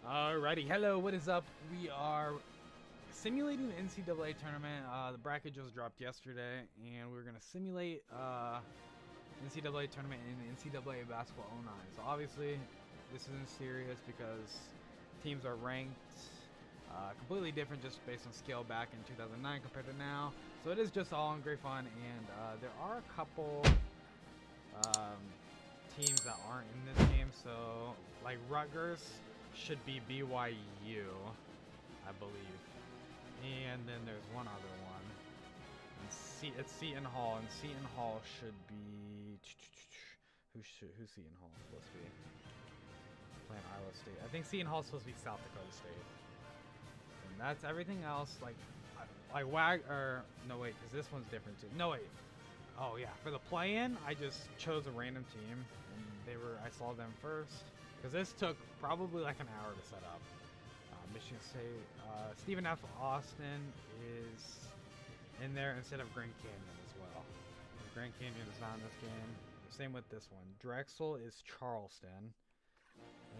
Alrighty, hello, what is up? We are simulating the NCAA tournament. The bracket just dropped yesterday, and we're gonna simulate NCAA tournament in the NCAA basketball 09. So obviously, this isn't serious because teams are ranked completely different just based on skill back in 2009 compared to now. So it is just all in great fun, and there are a couple um, teams that aren't in this game. So like Rutgers should be BYU, I believe. And then there's one other one. And it's Seton Hall, and Seton Hall should be who's Seton Hall supposed to be? Playing Iowa State. I think Seton Hall's supposed to be South Dakota State. And that's everything else. Like no wait, because this one's different too. No wait. Oh yeah, for the play-in, I just chose a random team, and I saw them first. Because this took probably like an hour to set up. Michigan State, Stephen F. Austin is in there instead of Grand Canyon as well. Grand Canyon is not in this game. Same with this one. Drexel is Charleston.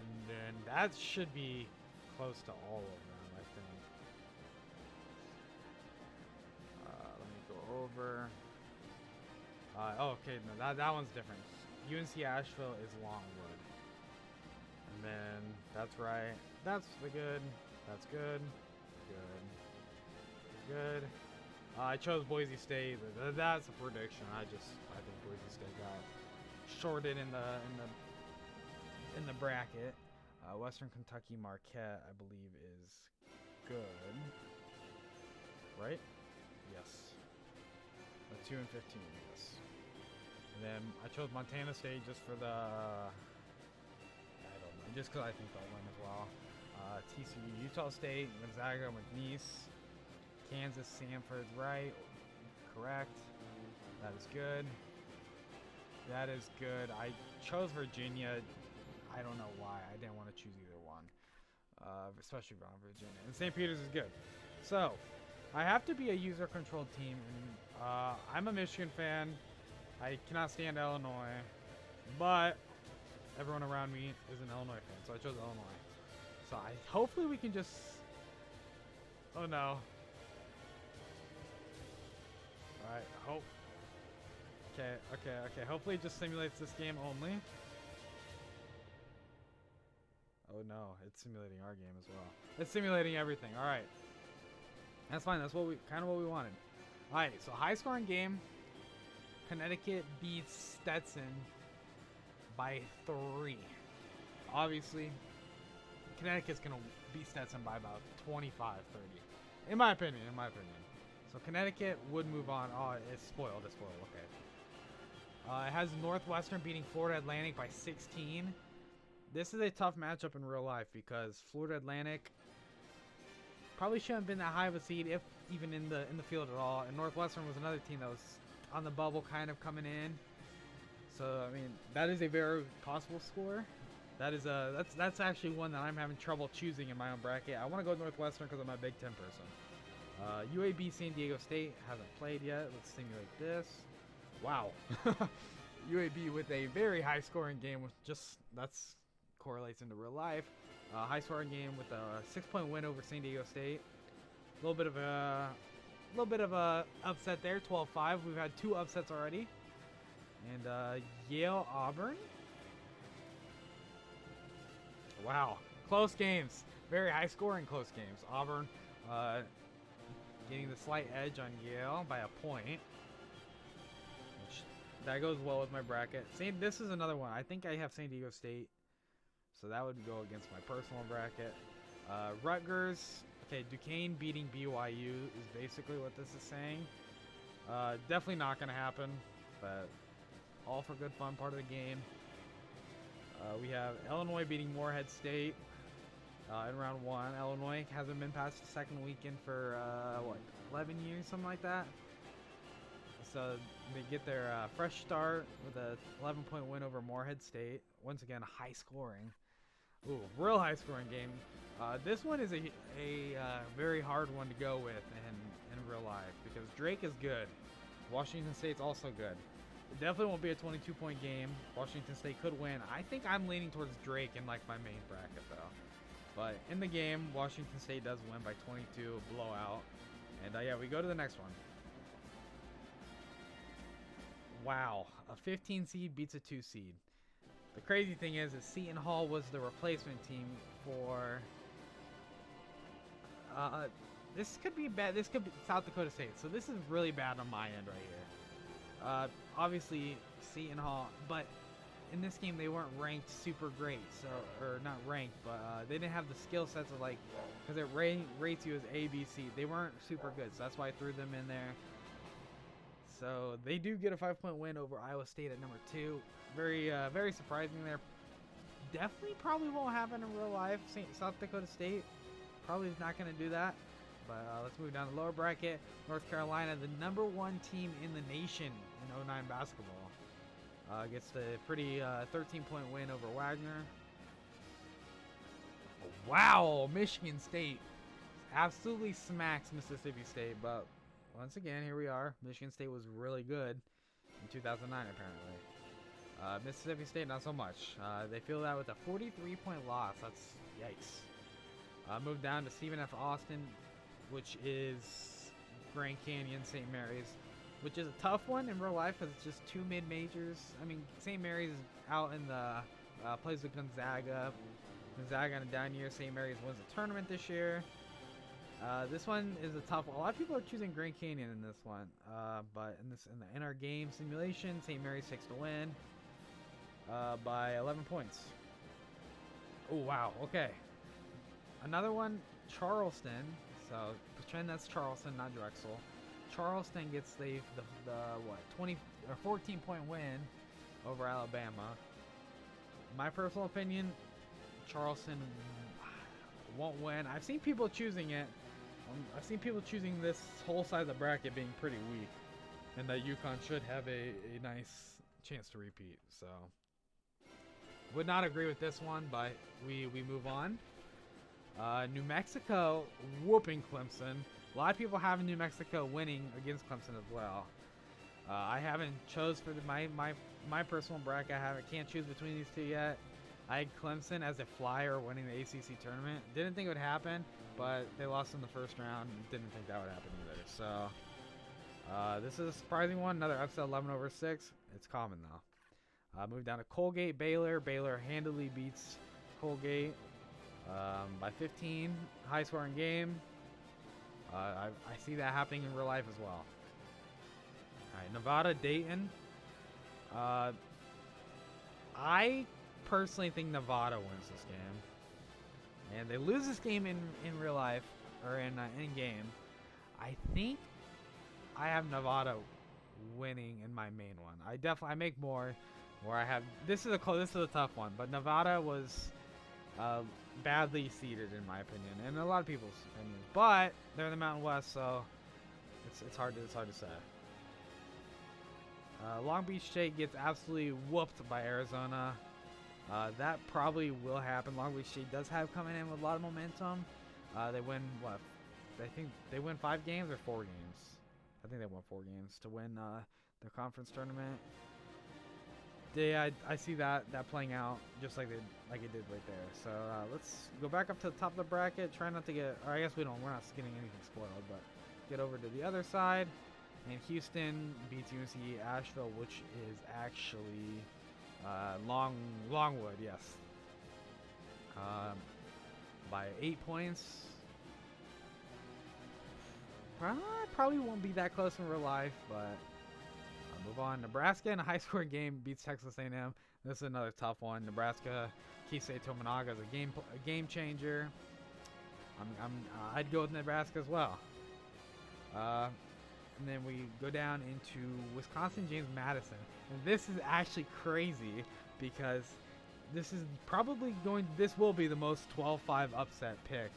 And then that should be close to all of them, I think. Let me go over. Okay, no, that one's different. UNC Asheville is Longwood. And then that's right. That's the good. That's good. Good. I chose Boise State. That's a prediction. I think Boise State got shorted in the bracket. Western Kentucky Marquette, I believe, is good. Right? Yes. 2 and 15. Yes. And then I chose Montana State just for the. Just because I think they'll win as well. TCU, Utah State, Gonzaga, McNeese, Kansas, Sanford's right. Correct. That is good. That is good. I chose Virginia. I don't know why. I didn't want to choose either one. Especially around Virginia. And St. Peter's is good. So, I have to be a user-controlled team. And I'm a Michigan fan. I cannot stand Illinois. But everyone around me is an Illinois fan, so I chose Illinois. So hopefully we can just. Oh no. Alright, hope. Okay. Hopefully it just simulates this game only. Oh no, it's simulating our game as well. It's simulating everything. Alright. That's fine, that's what we wanted. Alright, so high scoring game. Connecticut beats Stetson by 3. Obviously, Connecticut's going to beat Stetson by about 25, 30. In my opinion. So Connecticut would move on. Oh, it's spoiled. Okay. It has Northwestern beating Florida Atlantic by 16. This is a tough matchup in real life because Florida Atlantic probably shouldn't have been that high of a seed, if even in the field at all. And Northwestern was another team that was on the bubble kind of coming in. So I mean, that is a very possible score. That's actually one that I'm having trouble choosing in my own bracket. I want to go Northwestern because I'm a Big Ten person. UAB San Diego State hasn't played yet. Let's simulate this. Wow, UAB with a very high scoring game, with that's correlates into real life. High scoring game with a 6-point win over San Diego State. A little bit of a upset there, 12-5. We've had 2 upsets already. And Yale Auburn. Wow, close games. Very high scoring close games. Auburn getting the slight edge on Yale by a point. That goes well with my bracket. This is another one. I think I have San Diego State. So that would go against my personal bracket. Rutgers. Okay, Duquesne beating BYU is basically what this is saying. Definitely not going to happen. But all for good fun, part of the game. We have Illinois beating Morehead State in round 1. Illinois hasn't been past the second weekend for 11 years, something like that. So they get their fresh start with a 11-point win over Morehead State. Once again, high scoring. Ooh, real high scoring game. This one is a very hard one to go with in real life because Drake is good. Washington State's also good. It definitely won't be a 22-point game. Washington State could win. I think I'm leaning towards Drake in like my main bracket though. But in the game, Washington State does win by 22, blowout. And yeah, we go to the next one. Wow, a 15 seed beats a 2 seed. The crazy thing is Seton Hall was the replacement team for. This could be bad. This could be South Dakota State. So this is really bad on my end right here. Obviously Seton Hall, but in this game they weren't ranked super great. So, or not ranked, but they didn't have the skill sets of like, because it rates you as A, B, C. They weren't super good, so that's why I threw them in there. So they do get a 5-point win over Iowa State at number 2. Very surprising there. Definitely probably won't happen in real life. South Dakota State probably is not going to do that. But let's move down the lower bracket. North Carolina, the number 1 team in the nation in 09 basketball, gets the pretty 13-point win over Wagner. Wow, Michigan State absolutely smacks Mississippi State, but once again, here we are. Michigan State was really good in 2009, apparently. Mississippi State, not so much. They feel that with a 43-point loss. That's yikes. Move down to Stephen F. Austin, which is Grand Canyon, St. Mary's, which is a tough one in real life because it's just 2 mid-majors. I mean, St. Mary's is out in the plays with Gonzaga. Gonzaga on a down year. St. Mary's wins the tournament this year. This one is a tough one. A lot of people are choosing Grand Canyon in this one, but in our game simulation, St. Mary's takes the win by 11 points. Oh wow, okay. Another one, Charleston. So pretend that's Charleston, not Drexel. Charleston gets the what 20 or 14-point win over Alabama. My personal opinion, Charleston won't win. I've seen people choosing it. I've seen people choosing this whole side of the bracket being pretty weak, and that UConn should have a nice chance to repeat. So, would not agree with this one, but we move on. New Mexico whooping Clemson. A lot of people have New Mexico winning against Clemson as well. I haven't chose for my personal bracket. Can't choose between these two yet. I had Clemson as a flyer winning the ACC tournament. Didn't think it would happen, but they lost in the first round. Didn't think that would happen either. So this is a surprising one. Another upset, 11/6. It's common though. Move down to Colgate, Baylor. Baylor handily beats Colgate by 15. High scoring game. I see that happening in real life as well. All right, Nevada, Dayton. I personally think Nevada wins this game, and they lose this game in real life or in game. I think I have Nevada winning in my main one. I make more where I have this is a tough one, but Nevada was badly seeded in my opinion, and a lot of people's opinion. But they're in the Mountain West, so it's hard to say. Long Beach State gets absolutely whooped by Arizona. That probably will happen. Long Beach State does have coming in with a lot of momentum. They win what? I think they win 5 games or 4 games. I think they won 4 games to win their conference tournament. I see that playing out just like it did right there. So let's go back up to the top of the bracket. Try not to get, or I guess we're not getting anything spoiled, but get over to the other side. And Houston beats UNC Asheville, which is actually Longwood, yes. By 8 points. Probably won't be that close in real life, but I'll move on. Nebraska in a high-scoring game beats Texas A&M. This is another tough one. Nebraska, Keisei Tominaga is a game changer. I'd go with Nebraska as well. And then we go down into Wisconsin, James Madison. And this is actually crazy because this will be the most 12-5 upset picked.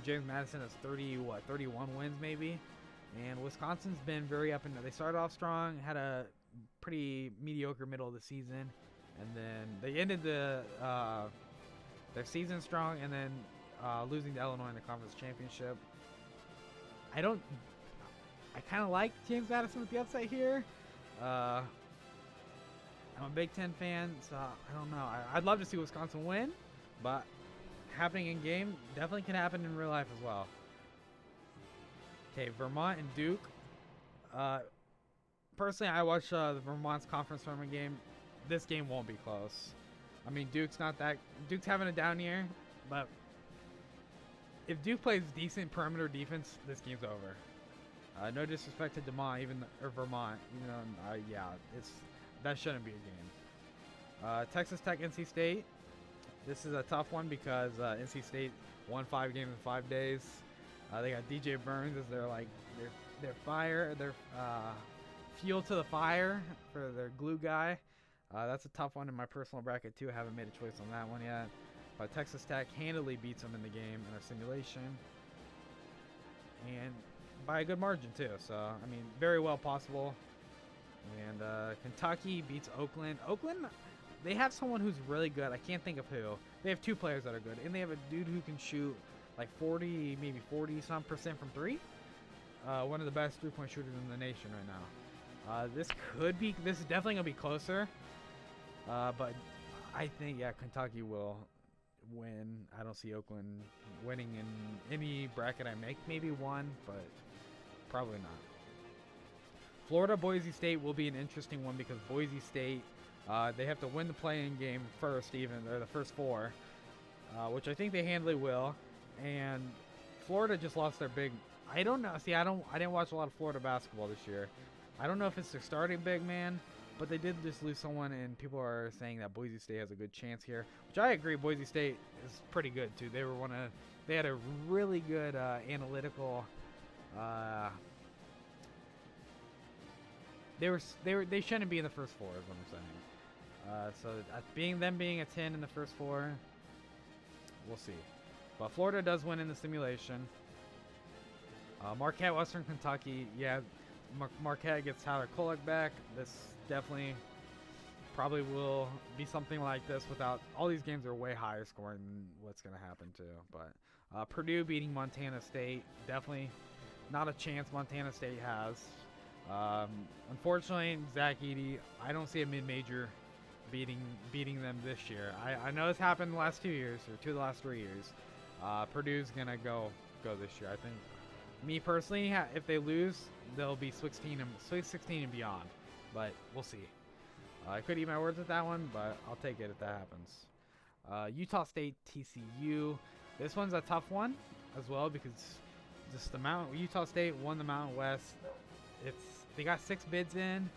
James Madison has 31 wins maybe. And Wisconsin's been very up and they started off strong, had a pretty mediocre middle of the season, and then they ended their season strong, and then losing to Illinois in the conference championship. I kind of like James Madison with the upset here. I'm a Big Ten fan, so I don't know. I'd love to see Wisconsin win, but happening in game definitely can happen in real life as well. Okay, Vermont and Duke. Personally, I watched the Vermont's conference tournament game. This game won't be close. I mean, Duke's having a down year, but if Duke plays decent perimeter defense, this game's over. No disrespect to Vermont, yeah, that shouldn't be a game. Texas Tech, NC State. This is a tough one because NC State won 5 games in 5 days. They got DJ Burns as their fuel to the fire for their glue guy. That's a tough one in my personal bracket too. I haven't made a choice on that one yet. But Texas Tech handily beats them in the game in our simulation. And by a good margin too. So, I mean, very well possible. And Kentucky beats Oakland. Oakland, they have someone who's really good. I can't think of who. They have 2 players that are good. And they have a dude who can shoot like 40, maybe 40-some% from 3. One of the best 3-point shooters in the nation right now. This is definitely going to be closer. But I think, yeah, Kentucky will win. I don't see Oakland winning in any bracket I make. Maybe one, but probably not. Florida, Boise State will be an interesting one because Boise State, they have to win the play-in game first even. They're the first 4, which I think they handily will. And Florida just lost their big... I don't know. See, I didn't watch a lot of Florida basketball this year. I don't know if it's their starting big man, but they did just lose someone, and people are saying that Boise State has a good chance here, which I agree. Boise State is pretty good too. They had a really good analytical. They shouldn't be in the first 4, is what I'm saying. So being a 10 in the first 4, we'll see. But Florida does win in the simulation. Marquette, Western Kentucky, yeah. Marquette gets Tyler Kolek back. This definitely probably will be something like this without... All these games are way higher scoring than what's going to happen too. But Purdue beating Montana State, definitely not a chance Montana State has. Unfortunately, Zach Edey, I don't see a mid-major beating them this year. I know it's happened the last 2 years, or 2 of the last 3 years. Purdue's going to go this year, I think. Me personally, if they lose, they'll be Sweet 16 and beyond. But we'll see. I could eat my words with that one, but I'll take it if that happens. Utah State, TCU. This one's a tough one as well because just Utah State won the Mountain West. They got 6 bids in.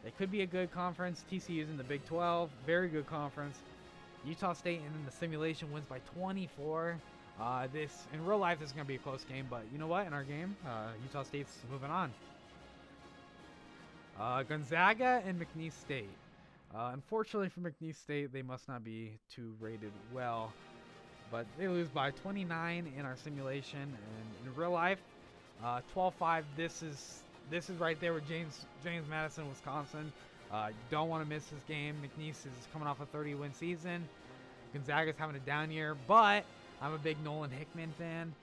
They could be a good conference. TCU's in the Big 12, very good conference. Utah State in the simulation wins by 24. In real life, this is going to be a close game, but you know what? In our game, Utah State's moving on. Gonzaga and McNeese State. Unfortunately for McNeese State, they must not be too rated well, but they lose by 29 in our simulation, and in real life, 12-5. This is right there with James Madison, Wisconsin. Don't want to miss this game. McNeese is coming off a 30-win season. Gonzaga's having a down year, but I'm a big Nolan Hickman fan.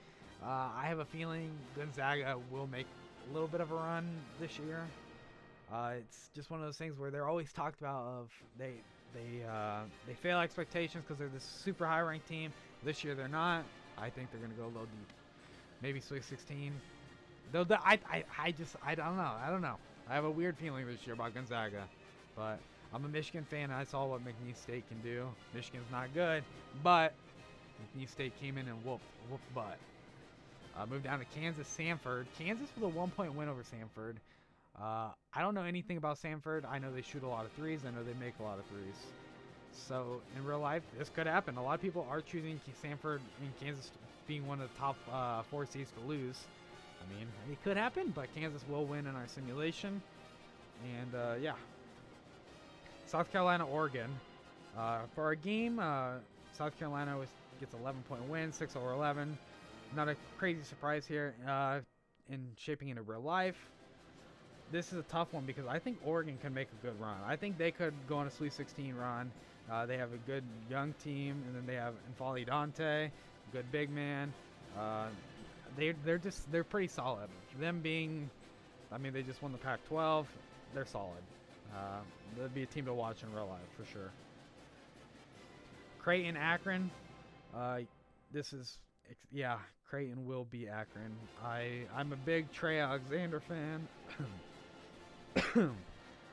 I have a feeling Gonzaga will make a little bit of a run this year. It's just one of those things where they're always talked about of they fail expectations because they're this super high ranked team. This year they're not. I think they're gonna go a little deep, maybe Sweet 16. Though I don't know. I don't know. I have a weird feeling this year about Gonzaga, but I'm a Michigan fan. And I saw what McNeese State can do. Michigan's not good, but McNeese State came in and whooped butt. Moved down to Kansas, Samford. Kansas with a 1-point win over Samford. I don't know anything about Samford. I know they shoot a lot of threes. I know they make a lot of threes. So in real life, this could happen. A lot of people are choosing Samford and Kansas being one of the top 4 seeds to lose. I mean, it could happen, but Kansas will win in our simulation. And yeah. South Carolina, Oregon. For our game, South Carolina gets 11-point win, 6/11. Not a crazy surprise here in shaping into real life. This is a tough one because I think Oregon can make a good run. I think they could go on a Sweet 16 run. They have a good young team, and then they have N'Faly Dante, good big man. They're pretty solid. Them being, I mean, they just won the Pac-12. They're solid. They'll be a team to watch in real life for sure. Creighton, Akron. this is, yeah, Creighton will beat Akron. I'm a big Trey Alexander fan.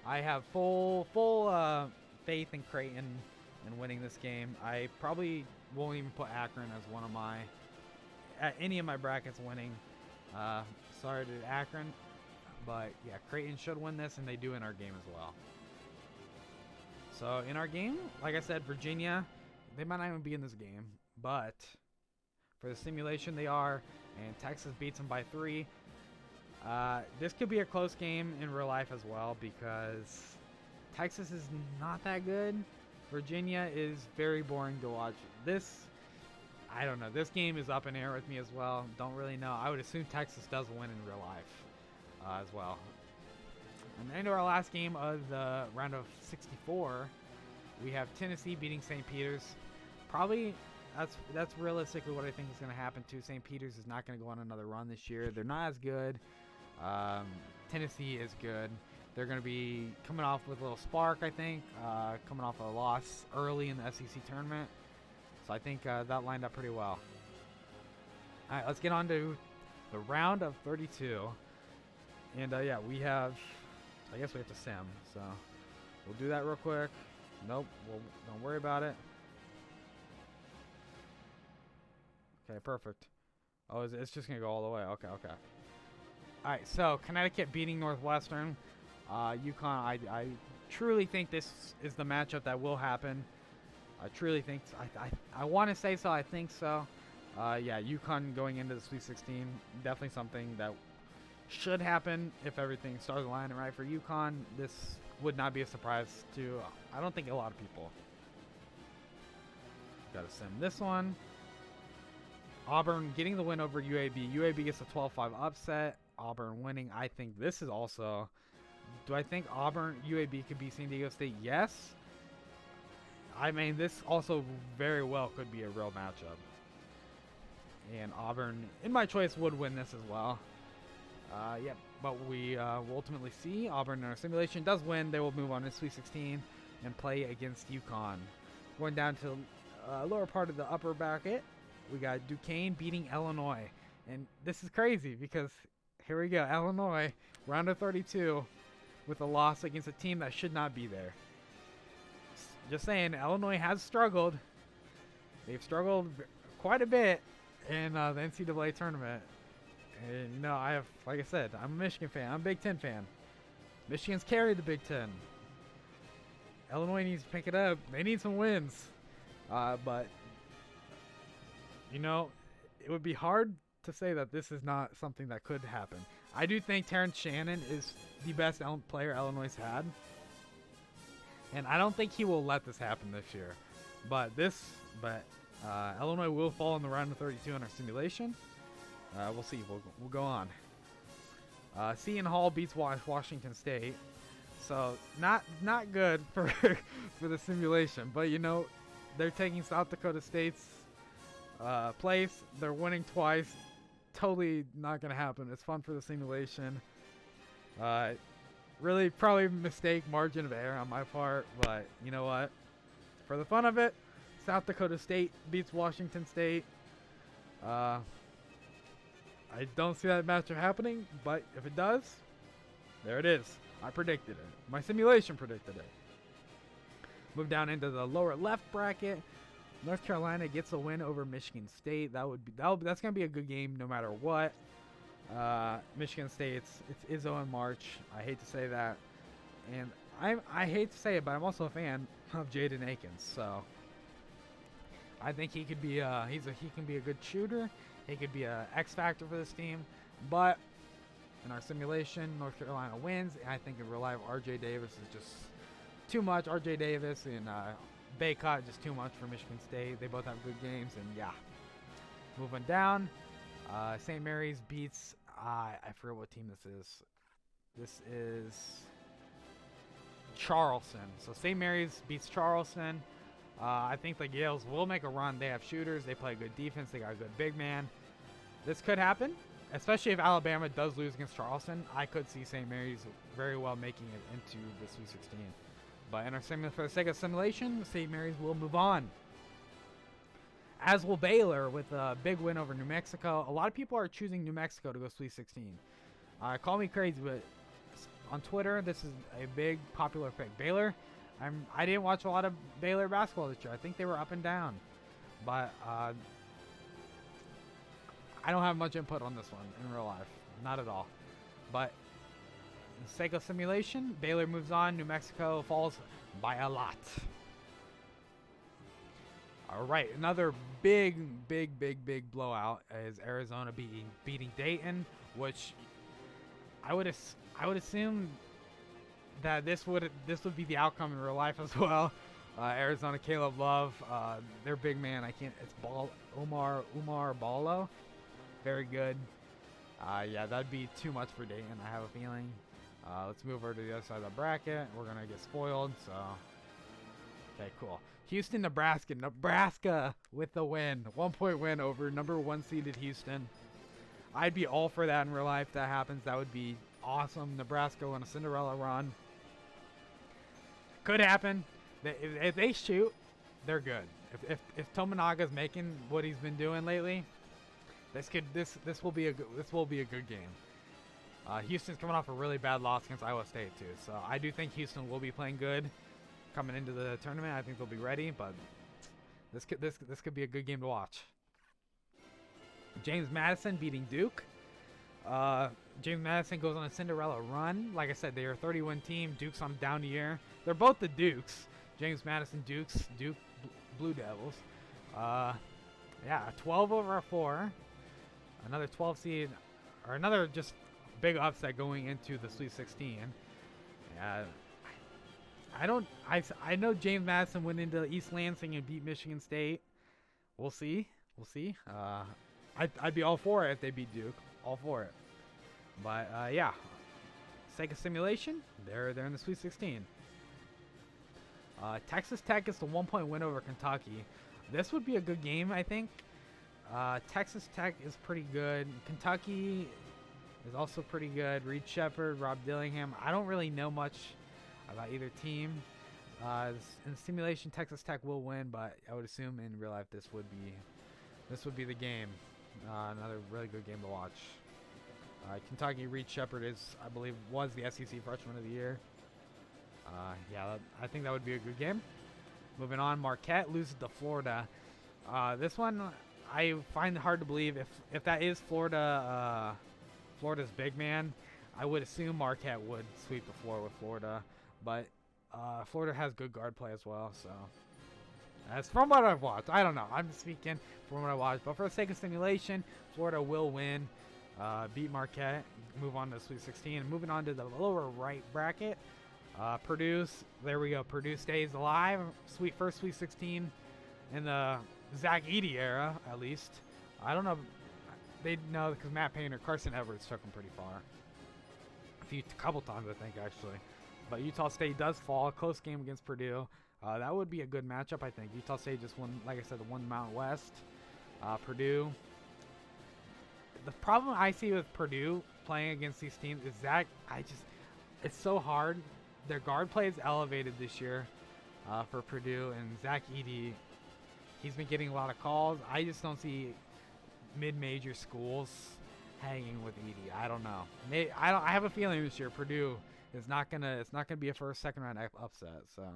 I have full faith in Creighton in winning this game. I probably won't even put Akron as one of my any of my brackets winning. Sorry to Akron, but yeah, Creighton should win this, and they do in our game as well. So in our game, like I said, Virginia, they might not even be in this game, but for the simulation they are, and Texas beats them by 3. This could be a close game in real life as well because Texas is not that good. Virginia is very boring to watch. I don't know. This game is up in air with me as well. Don't really know. I would assume Texas does win in real life as well. And into our last game of the round of 64, we have Tennessee beating St. Peter's. Probably that's realistically what I think is going to happen too. St. Peter's is not going to go on another run this year. They're not as good. Tennessee is good. They're going to be coming off with a little spark, I think, coming off a loss early in the SEC tournament. So I think that lined up pretty well. All right, let's get on to the round of 32. And yeah, we have, I guess we have to sim. So we'll do that real quick. Nope, don't worry about it. Okay, perfect. Oh, it's just going to go all the way. Okay. All right, so Connecticut beating Northwestern. UConn, I truly think this is the matchup that will happen. I truly think, I want to say so, I think so. Yeah, UConn going into the Sweet 16, definitely something that should happen if everything starts lining right for UConn. This would not be a surprise to, I don't think, a lot of people. Got to sim this one. Auburn getting the win over UAB. UAB gets a 12-5 upset. Auburn winning. I think this is also... Do I think UAB could beat San Diego State? Yes. I mean, this also very well could be a real matchup. And Auburn, in my choice, would win this as well. Yeah, but we will ultimately see. Auburn in our simulation does win. They will move on to Sweet 16 and play against UConn. Going down to lower part of the upper bracket, we got Duquesne beating Illinois. And this is crazy because here we go. Illinois, round of 32, with a loss against a team that should not be there. Just saying, Illinois has struggled. They've struggled quite a bit in the NCAA tournament. And, you know, like I said, I'm a Michigan fan. I'm a Big Ten fan. Michigan's carried the Big Ten. Illinois needs to pick it up. They need some wins. But, you know, it would be hard to say that this is not something that could happen. I do think Terrence Shannon is the best player Illinois had. And I don't think he will let this happen this year. But Illinois will fall in the round of 32 in our simulation. We'll see. We'll go on. Seton Hall beats Washington State. So not good for the simulation. But, you know, they're taking South Dakota State's place. They're winning twice. Totally not going to happen. It's fun for the simulation. Really, probably a mistake, margin of error on my part, but you know what? For the fun of it, South Dakota State beats Washington State. I don't see that matchup happening, but if it does, there it is. I predicted it. My simulation predicted it. Move down into the lower left bracket. North Carolina gets a win over Michigan State. That's gonna be a good game no matter what. Michigan State, it's Izzo in March. I hate to say that, and I hate to say it, but I'm also a fan of Jaden Akins. So I think he could be he can be a good shooter. He could be a X factor for this team. But in our simulation, North Carolina wins, and I think in real life, R.J. Davis is just too much. R.J. Davis and Baycott just too much for Michigan State. They both have good games, and yeah. Moving down. St. Mary's beats, I forget what team this is. This is Charleston. So St. Mary's beats Charleston. I think the Gales will make a run. They have shooters. They play good defense. They got a good big man. This could happen, especially if Alabama does lose against Charleston. I could see St. Mary's very well making it into the Sweet 16. But in our for the sake of simulation, St. Mary's will move on. as will Baylor with a big win over New Mexico. A lot of people are choosing New Mexico to go Sweet 16. Call me crazy, but on Twitter, this is a big popular pick. Baylor, I didn't watch a lot of Baylor basketball this year. I think they were up and down, but I don't have much input on this one in real life, not at all. But for the sake of simulation, Baylor moves on. New Mexico falls by a lot. All right, another big blowout is Arizona beating Dayton, which I would assume that this would be the outcome in real life as well. Arizona, Caleb Love, their big man. It's Umar Ballo, very good. Yeah, that'd be too much for Dayton, I have a feeling. Let's move over to the other side of the bracket. We're gonna get spoiled, so okay, cool. Houston, Nebraska. Nebraska with the win. 1-point win over number 1 seeded Houston. I'd be all for that in real life. If that happens, that would be awesome. Nebraska on a Cinderella run. Could happen. If they shoot, they're good. If Tominaga's making what he's been doing lately, this will be a good game. Houston's coming off a really bad loss against Iowa State too, so I do think Houston will be playing good coming into the tournament. I think they'll be ready, but this could be a good game to watch. James Madison beating Duke. James Madison goes on a Cinderella run. Like I said, they are a 30-win team. Duke's on a down year. They're both the Dukes. James Madison, Duke Blue Devils. Yeah, 12 over 4. Another 12 seed, or another just big upset going into the Sweet 16. Yeah. I know James Madison went into East Lansing and beat Michigan State. We'll see. I'd be all for it if they beat Duke. All for it. But yeah, sake of simulation, they're in the Sweet 16. Texas Tech gets the 1-point win over Kentucky. This would be a good game, I think. Texas Tech is pretty good. Kentucky is also pretty good. Reed Shepherd, Rob Dillingham. I don't really know much about either team. In simulation, Texas Tech will win, but I would assume in real life this would be the game. Another really good game to watch. Kentucky, Reed Shepherd was the SEC Freshman of the Year. Yeah, I think that would be a good game. Moving on, Marquette loses to Florida. This one I find it hard to believe. If that is Florida's big man, I would assume Marquette would sweep the floor with Florida, but Florida has good guard play as well. So, as from what I've watched, I don't know. I'm speaking from what I watched, but for the sake of simulation, Florida will win, beat Marquette, move on to the Sweet 16, and moving on to the lower right bracket. Purdue, there we go. Purdue stays alive. First Sweet 16 in the Zach Edey era, at least. I don't know. They know because Matt Painter, Carson Edwards took them pretty far. A couple times, I think, actually. But Utah State does fall. Close game against Purdue. That would be a good matchup, I think. Utah State just won, like I said, won Mountain West. Purdue. The problem I see with Purdue playing against these teams is that it's so hard. Their guard play is elevated this year for Purdue, and Zach Edey, he's been getting a lot of calls. I just don't see mid-major schools hanging with Edey. I don't know. I have a feeling this year Purdue is not gonna be a second round upset. So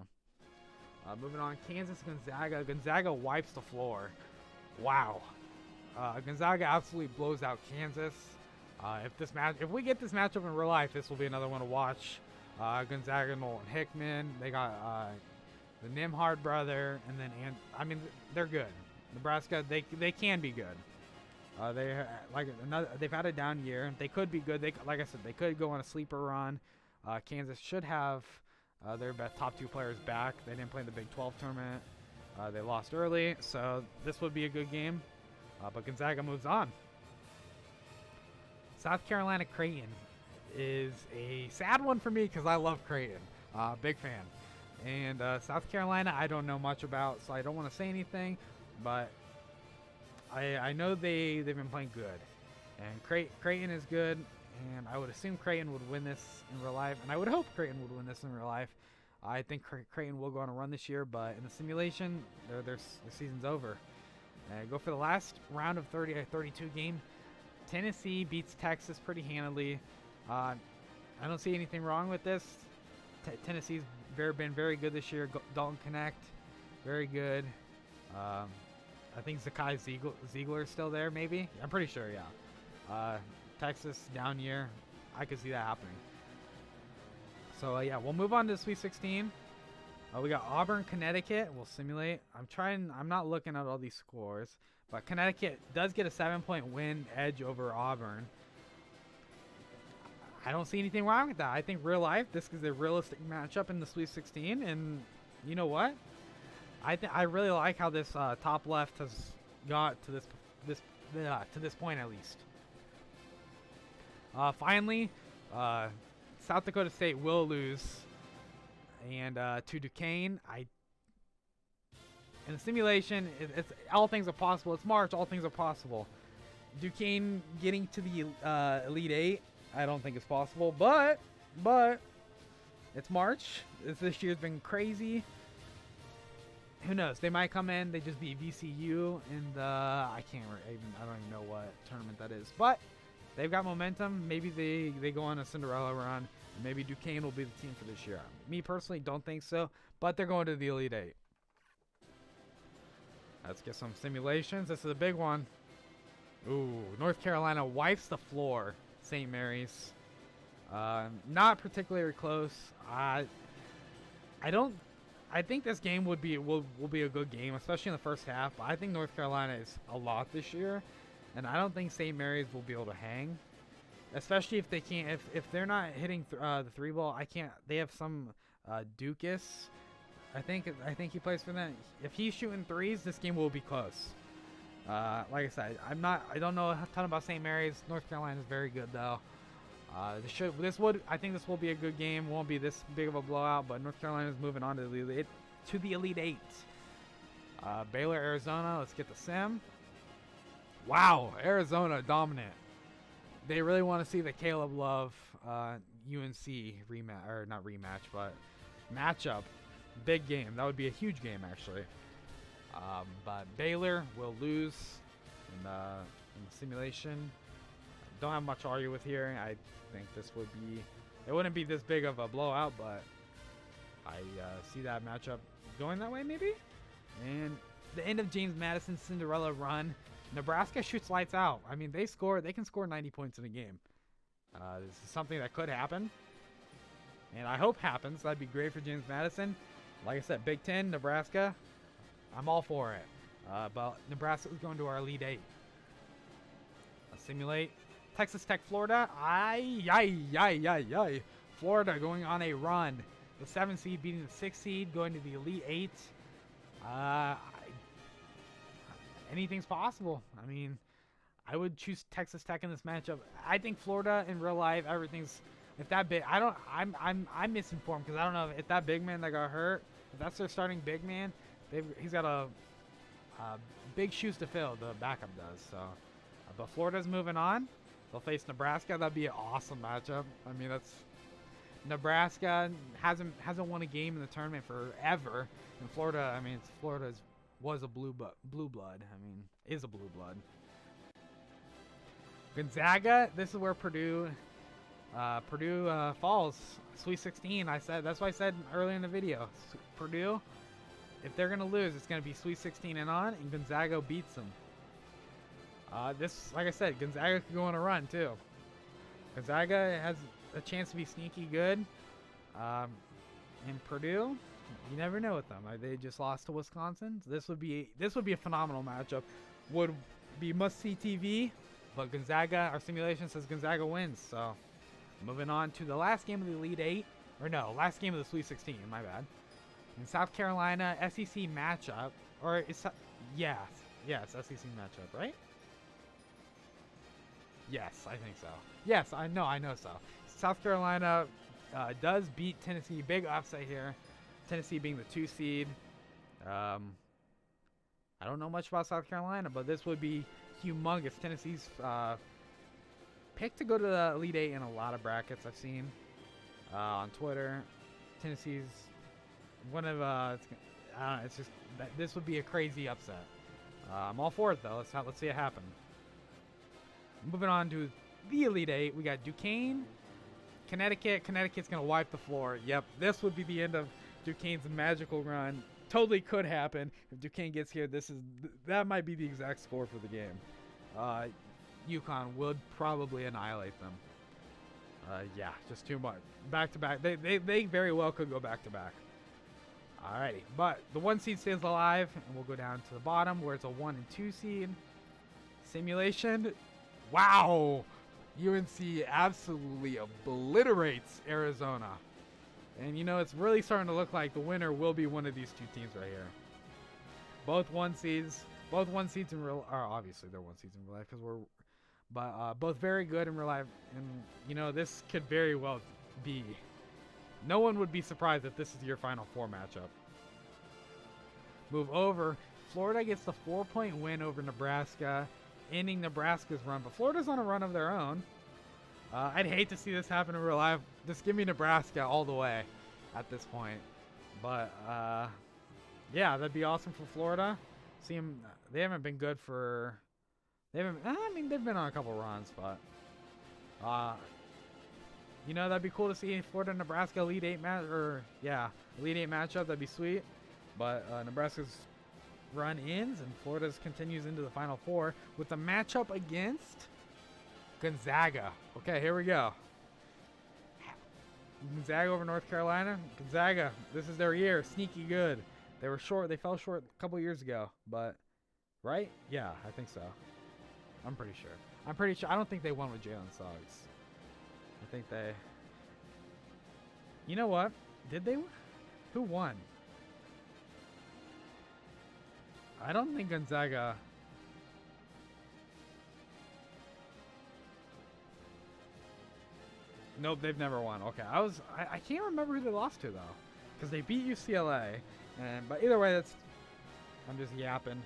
moving on, Kansas Gonzaga. Gonzaga wipes the floor. Wow. Gonzaga absolutely blows out Kansas. If we get this matchup in real life, this will be another one to watch. Gonzaga, Nolan Hickman. They got the Nimhard brother, and then they're good. Nebraska, they can be good. They've had a down year. They could be good. Like I said, they could go on a sleeper run. Kansas should have their top 2 players back. They didn't play in the Big 12 tournament. They lost early, so this would be a good game. But Gonzaga moves on. South Carolina Creighton is a sad one for me because I love Creighton. Big fan. And South Carolina, I don't know much about, so I don't want to say anything. But I know they've been playing good. And Creighton is good. And I would assume Creighton would win this in real life. And I would hope Creighton would win this in real life. I think Creighton will go on a run this year. But in the simulation, their season's over. Go for the last round of 32 game. Tennessee beats Texas pretty handily. I don't see anything wrong with this. Tennessee's been very good this year. Dalton Connect, very good. I think Zakai Ziegler is still there, maybe. I'm pretty sure, yeah. Texas down year. I could see that happening. So yeah, we'll move on to the Sweet 16. We got Auburn, Connecticut. We'll simulate. I'm not looking at all these scores, but Connecticut does get a 7-point win edge over Auburn. I don't see anything wrong with that. I think real life, this is a realistic matchup in the Sweet 16, and you know what? I really like how this top left has got to this point at least. Finally, South Dakota State will lose, and to Duquesne. In the simulation, it's all things are possible. It's March, all things are possible. Duquesne getting to the Elite Eight, I don't think it's possible, but it's March. This year's been crazy. Who knows? They might come in. They just beat VCU in the I don't even know what tournament that is, but they've got momentum. Maybe they go on a Cinderella run. Maybe Duquesne will be the team for this year. Me personally don't think so, but they're going to the Elite Eight. Let's get some simulations. This is a big one. Ooh, North Carolina wipes the floor. St. Mary's. Not particularly close. I think this game will be a good game, especially in the first half. But I think North Carolina is a lot this year, and I don't think St. Mary's will be able to hang, especially if they can't. If they're not hitting the three ball, I can't. They have some Dukas. I think he plays for them. If he's shooting threes, this game will be close. Like I said, I don't know a ton about St. Mary's. North Carolina is very good though. I think this will be a good game. Won't be this big of a blowout, but North Carolina is moving on to the Elite Eight. Baylor, Arizona. Let's get the sim. Wow, Arizona dominant. They really want to see the Caleb Love UNC rematch, or not rematch, but matchup. Big game. That would be a huge game actually. But Baylor will lose in the simulation. Don't have much to argue with here. I think it wouldn't be this big of a blowout, but I see that matchup going that way maybe. And the end of James Madison's Cinderella run. Nebraska shoots lights out. I mean, they can score 90 points in a game. This is something that could happen, and I hope happens. That'd be great for James Madison. Like I said, Big Ten, Nebraska, I'm all for it. But Nebraska is going to our Elite Eight. Let's simulate. Texas Tech, Florida. Florida going on a run. The 7th seed beating the 6th seed, going to the Elite Eight. Anything's possible. I mean, I would choose Texas Tech in this matchup. I think Florida in real life, everything's if that big. I'm misinformed because I don't know if that big man that got hurt, if that's their starting big man, he's got a big shoes to fill. The backup does. So, but Florida's moving on. They'll face Nebraska. That'd be an awesome matchup. I mean, Nebraska hasn't won a game in the tournament forever, and Florida. I mean, was a blue blood. I mean, is a blue blood. Gonzaga. This is where Purdue falls. Sweet 16. That's why I said earlier in the video. Purdue, if they're gonna lose, it's gonna be Sweet 16 and on, and Gonzaga beats them. Like I said, Gonzaga could go on a run too. Gonzaga has a chance to be sneaky good. And Purdue, you never know with them. They just lost to Wisconsin. So this would be a phenomenal matchup. Would be must-see TV. But Gonzaga, our simulation says Gonzaga wins. So moving on to the last game of the Elite Eight, last game of the Sweet 16. My bad. In South Carolina, SEC matchup, yes, SEC matchup, right? Yes, I think so. Yes, I know so. South Carolina does beat Tennessee. Big upset here. Tennessee being the 2 seed. I don't know much about South Carolina, but this would be humongous. Tennessee's picked to go to the Elite Eight in a lot of brackets I've seen on Twitter. Tennessee's one of it's just this would be a crazy upset. I'm all for it, though. Let's see it happen. Moving on to the Elite Eight, we got Duquesne, Connecticut. Connecticut's going to wipe the floor. Yep, this would be the end of Duquesne's magical run. Totally could happen. If Duquesne gets here, that might be the exact score for the game. UConn would probably annihilate them. Yeah, just too much. Back-to-back. They very well could go back-to-back. Alrighty, but the 1 seed stays alive, and we'll go down to the bottom where it's a 1 and 2 seed. Simulation. Wow! UNC absolutely obliterates Arizona. And you know, it's really starting to look like the winner will be one of these two teams right here. Both 1 seeds in real, obviously they're 1 seeds in real life because both very good in real life. And you know, this could very well be. No one would be surprised if this is your Final Four matchup. Move over. Florida gets the 4-point win over Nebraska, ending Nebraska's run. But Florida's on a run of their own. I'd hate to see this happen in real life. Just give me Nebraska all the way at this point. But, yeah, that'd be awesome for Florida. See them, they haven't been good for... they've been on a couple runs, but... you know, that'd be cool to see Florida-Nebraska Elite 8 Elite 8 matchup. That'd be sweet. But Nebraska's run ends and Florida's continues into the Final Four with the matchup against Gonzaga. Okay, here we go. Gonzaga over North Carolina. Gonzaga, this is their year. Sneaky good. They were short. They fell short a couple years ago, but right? Yeah, I think so. I'm pretty sure. I don't think they won with Jalen Suggs. I think they... You know what? Did they? Who won? I don't think Gonzaga... Nope, they've never won. Okay, I can't remember who they lost to, though. Because they beat UCLA. But either way, I'm just yapping.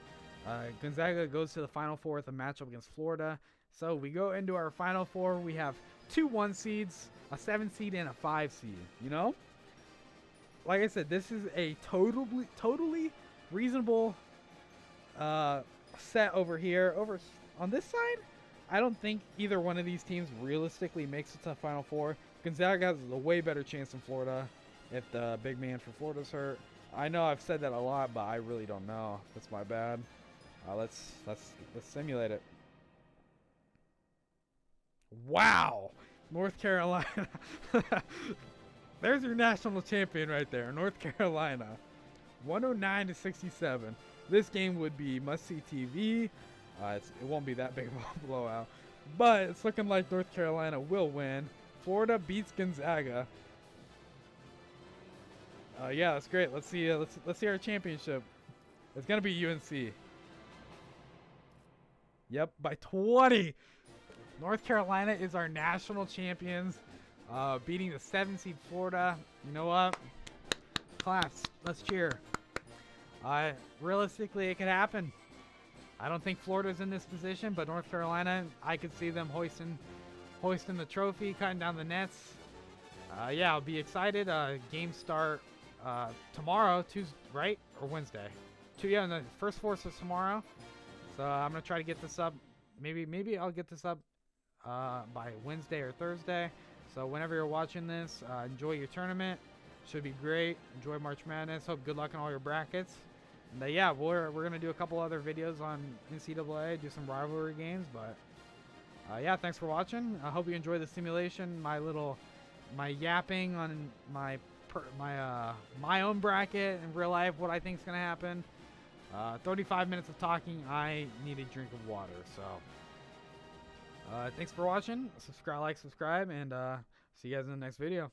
Gonzaga goes to the Final Four with a matchup against Florida. So we go into our Final Four. We have 2 1 seeds, a 7 seed, and a 5 seed. You know? Like I said, this is a totally reasonable set over here. Over on this side, I don't think either one of these teams realistically makes it to the Final Four. Gonzaga has a way better chance than Florida if the big man for Florida's hurt. I know I've said that a lot, but I really don't know. That's my bad. Let's simulate it. Wow, North Carolina. There's your national champion right there, North Carolina. 109-67. This game would be must-see TV. It won't be that big of a blowout, but it's looking like North Carolina will win. Florida beats Gonzaga. Yeah, that's great. Let's see our championship. It's gonna be UNC. Yep, by 20. North Carolina is our national champions, beating the 7 seed Florida. You know what? Class, let's cheer. Realistically, it could happen. I don't think Florida's in this position, but North Carolina, I could see them hoisting the trophy, cutting down the nets. Yeah, I'll be excited. Games start tomorrow, Tuesday, right? Or Wednesday. Yeah, the first 4 is tomorrow. So I'm gonna try to get this up. Maybe I'll get this up by Wednesday or Thursday. So whenever you're watching this, enjoy your tournament. Should be great. Enjoy March Madness. Hope good luck in all your brackets. And yeah, we're gonna do a couple other videos on NCAA, do some rivalry games. But yeah, thanks for watching. I hope you enjoy the simulation. My yapping on my own bracket in real life. What I think is gonna happen. 35 minutes of talking. I need a drink of water. So thanks for watching. Subscribe, and see you guys in the next video.